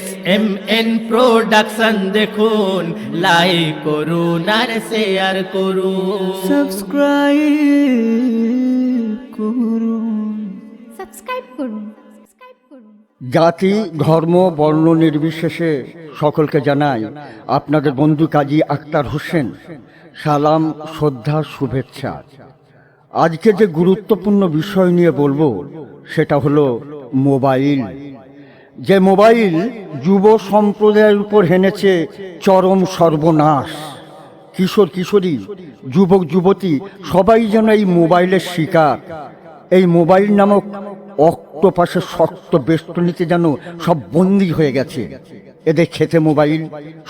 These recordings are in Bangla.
SMN প্রোডাকশন দেখুন, লাইক করুন আর শেয়ার করুন, সাবস্ক্রাইব করুন। জাতি, ধর্ম, বর্ণ নির্বিশেষে সকলকে জানাই আপনাদের বন্ধু কাজী আক্তার হোসেন সালাম, শ্রদ্ধা, শুভেচ্ছা। আজকে যে গুরুত্বপূর্ণ বিষয় নিয়ে বলবো সেটা হলো মোবাইল। যে মোবাইল যুব সম্প্রদায়ের উপর হেনেছে চরম সর্বনাশ। কিশোর কিশোরী, যুবক যুবতী সবাই যেন এই মোবাইলের শিকার। এই মোবাইল নামক অক্টোপাসের শক্ত বেষ্টনীতে যেন সব বন্দী হয়ে গেছে। এদের খেতে মোবাইল,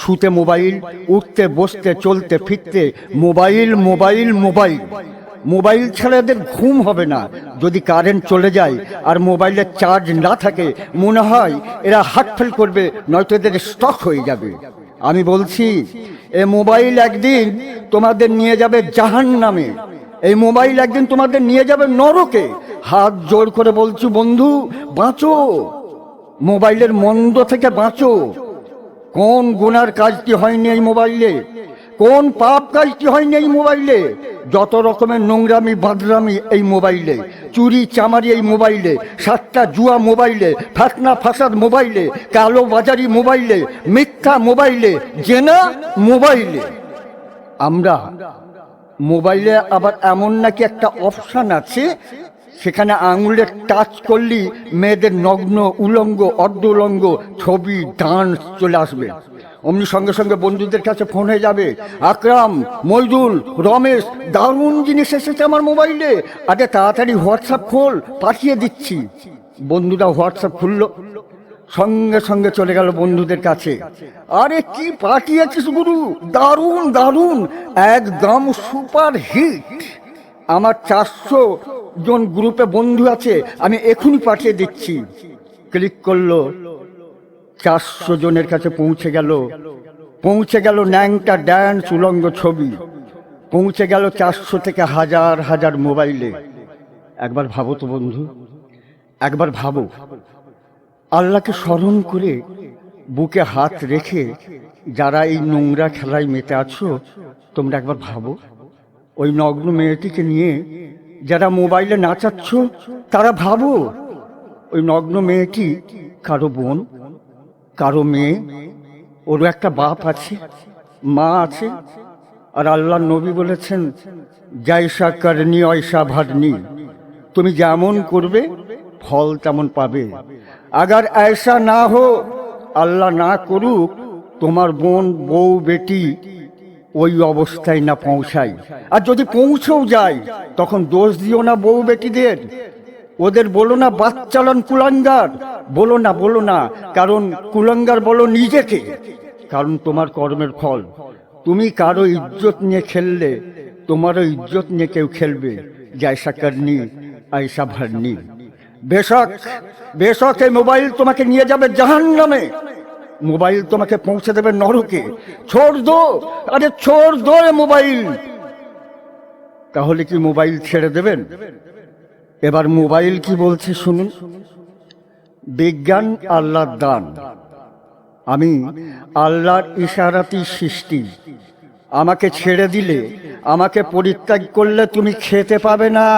শুতে মোবাইল, উঠতে বসতে চলতে ফিরতে মোবাইল মোবাইল মোবাইল। মোবাইল ছাড়া এদের ঘুম হবে না। যদি কারেন্ট চলে যায় আর মোবাইলের চার্জ না থাকে, মনে হয় এরা হার্ট ফেল করবে, নয়তো এদের স্টক হয়ে যাবে। আমি বলছি, এ মোবাইল একদিন তোমাদের নিয়ে যাবে জাহান্নামে। এই মোবাইল একদিন তোমাদের নিয়ে যাবে নরকে। হাত জোর করে বলছি, বন্ধু বাঁচো, মোবাইলের মন্দ থেকে বাঁচো। কোন গুনার কাজটি হয়নি এই মোবাইলে? কোন পাপ কাজটি হয়নি এই মোবাইলে? যত রকমের নোংরামি বাদরামি এই মোবাইলে, চুরি চামারি এই মোবাইলে, সাতটা জুয়া মোবাইলে, ফাটনা ফাসাদ মোবাইলে, কালো বাজারি মোবাইলে, মিথ্যা মোবাইলে, জেনা মোবাইলে। আমরা মোবাইলে আবার এমন নাকি একটা অপশান আছে, সেখানে আঙুলের টাচ করলেই মেয়েদের নগ্ন, উলঙ্গ, অর্ধ উলঙ্গ ছবি, ডান্স চলে আসবে। অমনি সঙ্গে সঙ্গে বন্ধুদের কাছে ফোন হয়ে যাবে, আকরাম, মইদুল, রমেশ, দারুণ জিনিস এসেছে আমার মোবাইলে, আরে তাড়াতাড়ি হোয়াটসঅ্যাপ খোল, পাঠিয়ে দিচ্ছি। বন্ধুরা হোয়াটসঅ্যাপ খুললো, সঙ্গে সঙ্গে চলে গেল বন্ধুদের কাছে। আরে কি পাঠিয়েছিস গুরু, দারুণ দারুণ, একদম সুপার হিট। আমার 400 জন গ্রুপে বন্ধু আছে, আমি এখনই পাঠিয়ে দিচ্ছি। ক্লিক করলো, 400 জনের কাছে পৌঁছে গেল ন্যাংটা ড্যান্স উলঙ্গ ছবি, পৌঁছে গেল 400 থেকে হাজার হাজার মোবাইলে। একবার ভাবো তো বন্ধু, একবার ভাবো, আল্লাহকে স্মরণ করে বুকে হাত রেখে যারা এই নোংরা খেলায় মেতে আছো, তোমরা একবার ভাবো, ওই নগ্ন মেয়েটিকে নিয়ে যারা মোবাইলে নাচাচ্ছ, তারা ভাবো ওই নগ্ন মেয়েটি কারো বোন, কারো মেয়ে, ওর একটা বাপ আছে, মা আছে। আর আল্লাহ নবী বলেছেন, জায়সা করনি ঐসা ভারনি, তুমি যেমন করবে ফল তেমন পাবে। আগার ऐसा না হো, আল্লাহ না করুক, তোমার বোন, বউ, বেটি ওই অবস্থায় না পৌঁছায়। আর যদি পৌঁছেও যায়, তখন দোষ দিও না বউ বেটিদের, ওদের বলো না বাচ্চালন কুলাঙ্গার, বলো না, কারণ কুলাঙ্গার বলো নিজেকে, কারণ তোমার কর্মের ফল। তুমি কারো ইজ্জত নিয়ে খেললে, তোমারও ইজ্জত নিয়ে কেউ খেলবে। জায়সা করনি ऐसा भरनी। বেশক এই মোবাইল তোমাকে নিয়ে যাবে জাহান্নামে, মোবাইল তোমাকে পৌঁছে দেবে নরকে। ছোড় দো, আরে ছোড় দো এ মোবাইল। তাহলে কি মোবাইল ছেড়ে দেবেন? এবার মোবাইল কি বলছে শুনুন। বিজ্ঞান আল্লাহর দান, আমি আল্লাহর ইশারাতেই সৃষ্টি। আমাকে ছেড়ে দিলে, আমাকে পরিত্যাগ করলে তুমি খেতে পাবে না।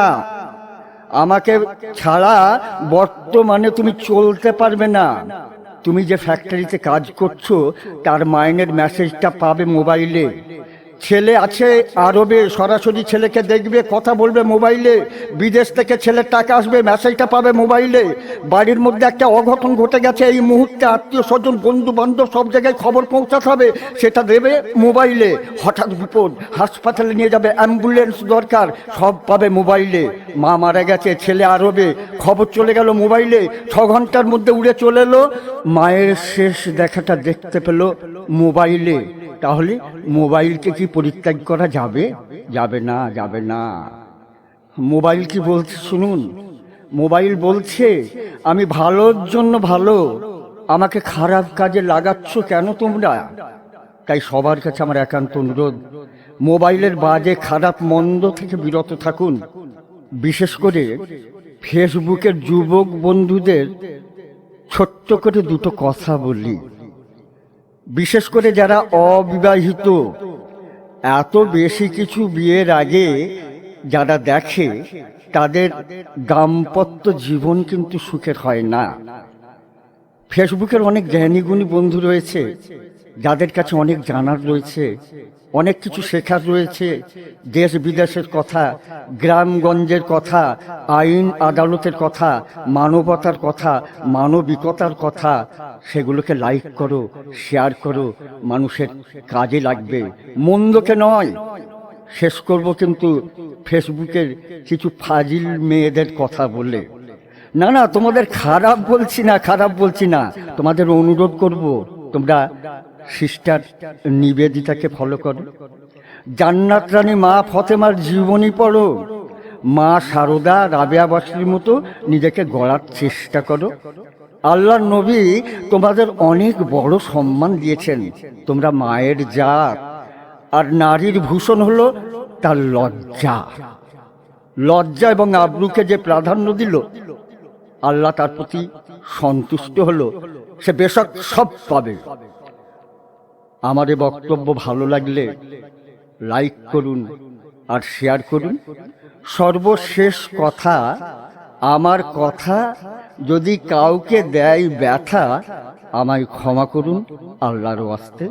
আমাকে ছাড়া বর্তমানে তুমি চলতে পারবে না। তুমি যে ফ্যাক্টরিতে কাজ করছো, তার মাইনের মেসেজটা পাবে মোবাইলে। ছেলে আছে আরবে, সরাসরি ছেলেকে দেখবে, কথা বলবে মোবাইলে। বিদেশ থেকে ছেলের টাকা আসবে, মেসেজটা পাবে মোবাইলে। বাড়ির মধ্যে একটা অঘটন ঘটে গেছে, এই মুহূর্তে আত্মীয় স্বজন, বন্ধু বান্ধব সব জায়গায় খবর পৌঁছাতে হবে, সেটা দেবে মোবাইলে। হঠাৎ বিপদ, হাসপাতালে নিয়ে যাবে, অ্যাম্বুলেন্স দরকার, সব পাবে মোবাইলে। মা মারা গেছে, ছেলে আরবে, খবর চলে গেল মোবাইলে। 6 ঘন্টার মধ্যে উড়ে চলে এলো, মায়ের শেষ দেখাটা দেখতে পেল মোবাইলে। তাহলে মোবাইলকে কি পরিত্যাগ করা যাবে? যাবে না। মোবাইল কি বলছে শুনুন। মোবাইল বলছে, আমি ভালোর জন্য ভালো, আমাকে খারাপ কাজে লাগাচ্ছ কেন তোমরা? তাই সবার কাছে আমার একান্ত অনুরোধ, মোবাইলের বাজে খারাপ মন্দ থেকে বিরত থাকুন। বিশেষ করে ফেসবুকের যুবক বন্ধুদের ছোট্ট করে দুটো কথা বলি। বিশেষ করে যারা অবিবাহিত, এত বেশি কিছু বিয়ের আগে যারা দেখে, তাদের দাম্পত্য জীবন কিন্তু সুখের হয় না। ফেসবুকের অনেক জ্ঞানী গুণী বন্ধু রয়েছে, যাদের কাছে অনেক জানার রয়েছে, অনেক কিছু শেখার রয়েছে। দেশ বিদেশের কথা, গ্রামগঞ্জের কথা, আইন আদালতের কথা, মানবতার কথা, মানবিকতার কথা, সেগুলোকে লাইক করো, শেয়ার করো, মানুষের কাজে লাগবে, মন্দকে নয়। শেষ করব কিন্তু ফেসবুকের কিছু ফাজিল মেয়েদের কথা বলে। না না, তোমাদের খারাপ বলছি না, খারাপ বলছি না, তোমাদের অনুরোধ করব, তোমরা সিস্টার নিবেদিতাকে ফলো করো, জান্নাত রানী মা ফতেমার জীবনী পড়ো, মা সারদা, রাবেয়া বাসরির মতো নিজেকে গড়ার চেষ্টা করো। আল্লাহর নবী তোমাদের অনেক বড় সম্মান দিয়েছেন, তোমরা মায়ের জাত। আর নারীর ভূষণ হলো তার লজ্জা। লজ্জা এবং আব্রুকে যে প্রাধান্য দিল, আল্লাহ তার প্রতি সন্তুষ্ট হলো, সে বেশক সব পাবে। আমার এই বক্তব্য ভালো লাগলে লাইক করুন আর শেয়ার করুন। সর্বশেষ কথা, আমার কথা যদি কাউকে দেয় ব্যথা, আমায় ক্ষমা করুন আল্লাহর ওয়াস্তে।